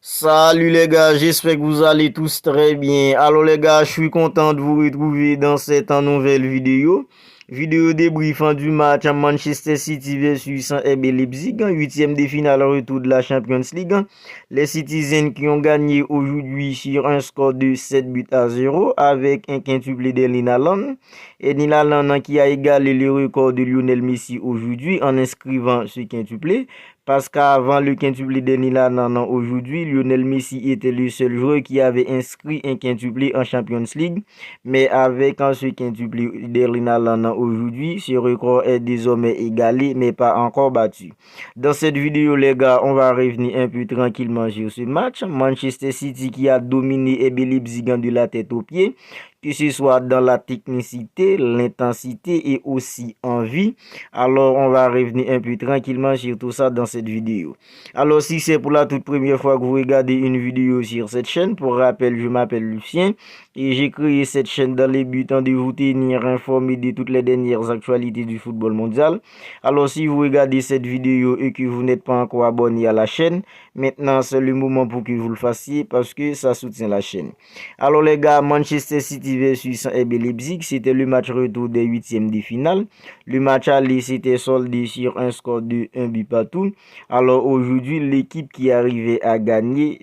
Salut les gars, j'espère que vous allez tous très bien. Alors les gars, je suis content de vous retrouver dans cette nouvelle vidéo. Vidéo débriefant du match à Manchester City versus RB Leipzig, huitième de finale retour de la Champions League. Les Citizens qui ont gagné aujourd'hui sur un score de 7 buts à 0 avec un quintuplé d'Erling Haaland. Erling Haaland qui a égalé le record de Lionel Messi aujourd'hui en inscrivant ce quintuplé. Parce qu'avant le quintuplé d'Erling Haaland aujourd'hui, Lionel Messi était le seul joueur qui avait inscrit un quintuplé en Champions League. Mais avec ce quintuplé d'Erling Haaland aujourd'hui, ce record est désormais égalé mais pas encore battu. Dans cette vidéo, les gars, on va revenir un peu tranquillement sur ce match. Manchester City qui a dominé RB Leipzig de la tête aux pieds, que ce soit dans la technicité, l'intensité et aussi en vie. Alors, on va revenir un peu tranquillement sur tout ça dans cette vidéo. Alors, si c'est pour la toute première fois que vous regardez une vidéo sur cette chaîne, pour rappel, je m'appelle Lucien et j'ai créé cette chaîne dans les buts de vous tenir informé de toutes les dernières actualités du football mondial. Alors, si vous regardez cette vidéo et que vous n'êtes pas encore abonné à la chaîne, maintenant c'est le moment pour que vous le fassiez parce que ça soutient la chaîne. Alors les gars, Manchester City versus RB Leipzig, c'était le match retour des huitièmes de finale. Le match aller s'était soldé sur un score de 1 but partout. Alors aujourd'hui, l'équipe qui arrivait à gagner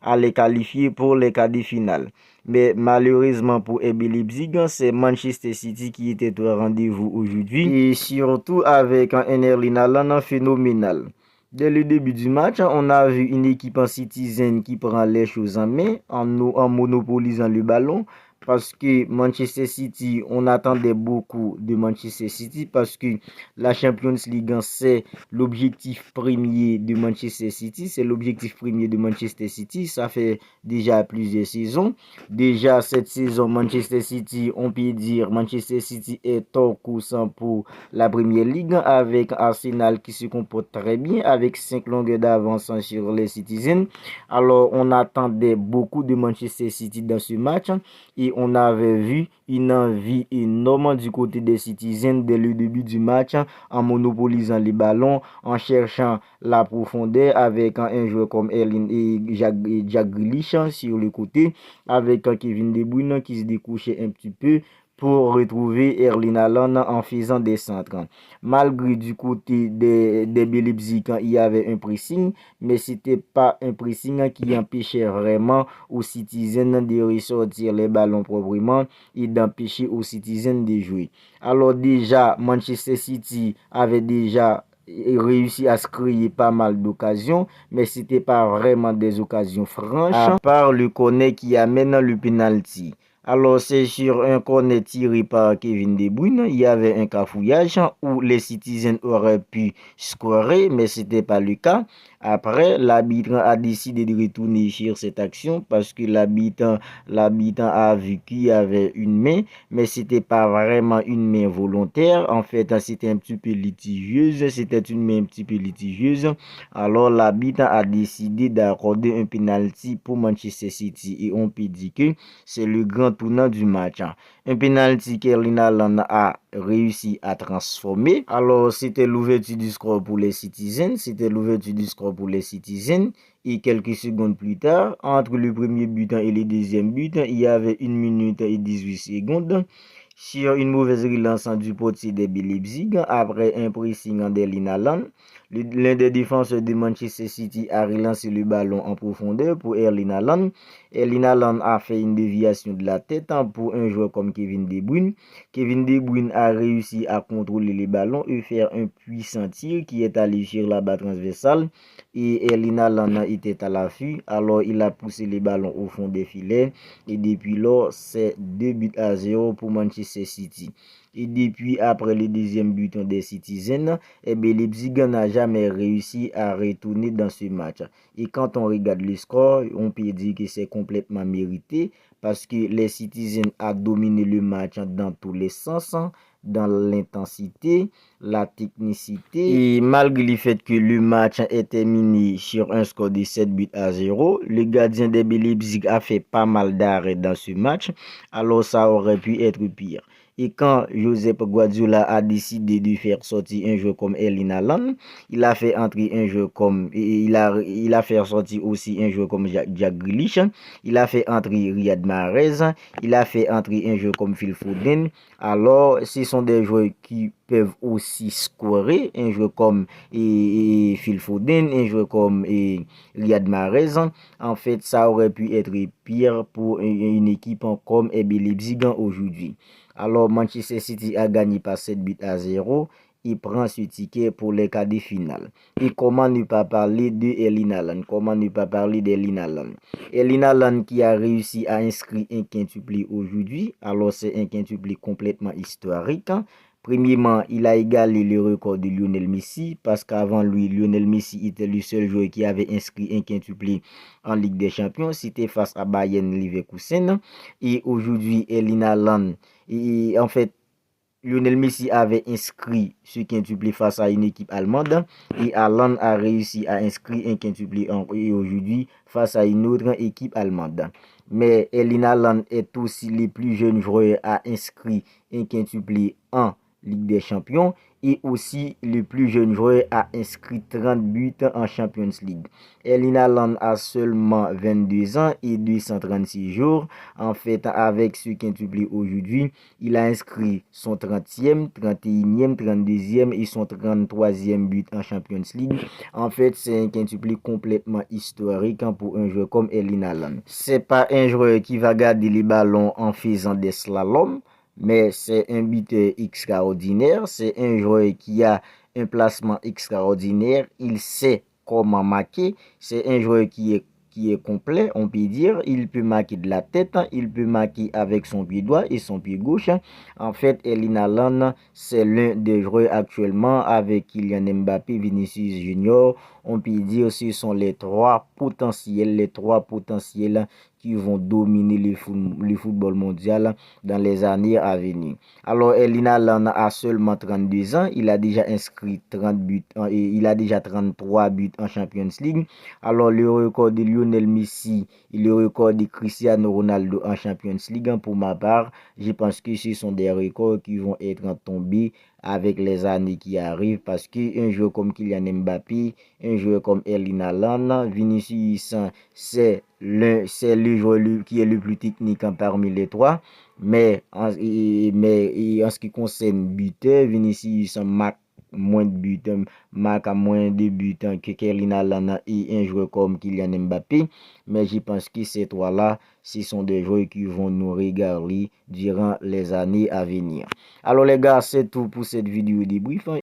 allait qualifier pour les quarts de finale. Mais malheureusement pour RB Leipzig, c'est Manchester City qui était au rendez-vous aujourd'hui. Et surtout avec un Erling Haaland phénoménal. Dès le début du match, on a vu une équipe en Citizen qui prend les choses en main en monopolisant le ballon. Parce que Manchester City, on attendait beaucoup de Manchester City parce que la Champions League, c'est l'objectif premier de Manchester City. C'est l'objectif premier de Manchester City. Ça fait déjà plusieurs saisons. Déjà, cette saison, Manchester City, on peut dire, Manchester City est hors course pour la Première Ligue avec Arsenal qui se comporte très bien avec 5 longueurs d'avance sur les Citizens. Alors, on attendait beaucoup de Manchester City dans ce match et on avait vu une envie énorme du côté des Citizens dès le début du match en monopolisant les ballons, en cherchant la profondeur avec un joueur comme Erling et Jack Grealish sur le côté, avec Kevin De Bruyne qui se découchait un petit peu pour retrouver Erling Haaland en faisant des centres. Malgré du côté des Leipzig, il y avait un pressing, mais c'était pas un pressing qui empêchait vraiment aux Citizens de ressortir les ballons proprement et d'empêcher aux Citizens de jouer. Alors déjà, Manchester City avait déjà réussi à se créer pas mal d'occasions, mais c'était pas vraiment des occasions franches, à part le corner qui amène le penalty. Alors, c'est sur un corner tiré par Kevin De Bruyne. Il y avait un cafouillage où les Citizens auraient pu scorer, mais ce n'était pas le cas. Après, l'arbitre a décidé de retourner sur cette action parce que l'arbitre a vu qu'il y avait une main, mais ce n'était pas vraiment une main volontaire. En fait, c'était un petit peu litigieuse. C'était une main un petit peu litigieuse. Alors, l'arbitre a décidé d'accorder un penalty pour Manchester City. Et on peut dire que c'est le grand tournant du match. Un penalty qu'Erling Haaland a réussi à transformer. Alors, c'était l'ouverture du score pour les Citizens. C'était l'ouverture du score pour les Citizens. Et quelques secondes plus tard, entre le premier but et le deuxième but, il y avait 1 minute et 18 secondes. Sur une mauvaise relance du portier de Leipzig, après un pressing d'Erling Haaland, l'un des défenseurs de Manchester City a relancé le ballon en profondeur pour Erling Haaland. Erling Haaland a fait une déviation de la tête pour un joueur comme Kevin De Bruyne. Kevin De Bruyne a réussi à contrôler les ballons et faire un puissant tir qui est allé sur la barre transversale. Et Erling Haaland était à l'affût, alors il a poussé les ballons au fond des filets. Et depuis lors, c'est 2 buts à 0 pour Manchester City. Et depuis après le deuxième but des Citizens, Leipzig n'a jamais réussi à retourner dans ce match. Et quand on regarde le score, on peut dire que c'est complètement mérité parce que les Citizens ont dominé le match dans tous les sens, dans l'intensité, la technicité. Et malgré le fait que le match est terminé sur un score de 7 buts à 0, le gardien de Leipzig a fait pas mal d'arrêts dans ce match. Alors ça aurait pu être pire. Et quand Josep Guardiola a décidé de faire sortir un joueur comme Erling Haaland, il a fait entrer un joueur comme il a fait sortir aussi un joueur comme Jack Grealish, il a fait entrer Riyad Mahrez, il a fait entrer un joueur comme Phil Foden. Alors, ce sont des joueurs qui peuvent aussi scorer, un joueur comme Phil Foden, un joueur comme Riyad Mahrez. En fait, ça aurait pu être pire pour une équipe comme RB Leipzig aujourd'hui. Alors, Manchester City a gagné par 7 buts à 0. Il prend ce ticket pour les quarts de finale. Et comment ne pas parler de Erling Haaland? Comment ne pas parler d'Erling Haaland? Erling Haaland qui a réussi à inscrire un quintuplé aujourd'hui. Alors, c'est un quintuplé complètement historique. Premièrement, il a égalé le record de Lionel Messi parce qu'avant lui, Lionel Messi était le seul joueur qui avait inscrit un quintuplé en Ligue des Champions. C'était face à Bayern Leverkusen. Et aujourd'hui, Erling Haaland, et en fait, Lionel Messi avait inscrit ce quintuplé face à une équipe allemande et Haaland a réussi à inscrire un quintuplé aujourd'hui face à une autre équipe allemande. Mais Erling Haaland est aussi le plus jeune joueur à inscrire un quintuplé en Ligue des Champions et aussi le plus jeune joueur a inscrit 30 buts en Champions League. Erling Haaland a seulement 22 ans et 236 jours. En fait, avec ce quintuplé aujourd'hui, il a inscrit son 30e, 31e, 32e et son 33e but en Champions League. En fait, c'est un quintuplé complètement historique pour un joueur comme Erling Haaland. C'est pas un joueur qui va garder les ballons en faisant des slaloms, mais c'est un buteur extraordinaire. C'est un joueur qui a un placement extraordinaire. Il sait comment marquer. C'est un joueur qui est complet, on peut dire. Il peut marquer de la tête, il peut marquer avec son pied droit et son pied gauche. En fait, Erling Haaland, c'est l'un des joueurs actuellement avec Kylian Mbappé, Vinicius Junior. On peut dire que ce sont les trois potentiels qui vont dominer le football mondial dans les années à venir. Alors, Erling Haaland a seulement 32 ans. Il a déjà inscrit 30 buts et il a déjà 33 buts en Champions League. Alors, le record de Lionel Messi et le record de Cristiano Ronaldo en Champions League, pour ma part, je pense que ce sont des records qui vont être tombés avec les années qui arrivent parce qu'un joueur comme Kylian Mbappé, un joueur comme Erling Haaland, Vinicius, c'est le joueur qui est le plus technique parmi les trois. Mais en ce qui concerne buteur, Vinicius marque moins de buts, marque à moins de buts que Erling Haaland et un joueur comme Kylian Mbappé. Mais je pense que ces trois-là, ce sont des joueurs qui vont nous regarder durant les années à venir. Alors les gars, c'est tout pour cette vidéo débrief.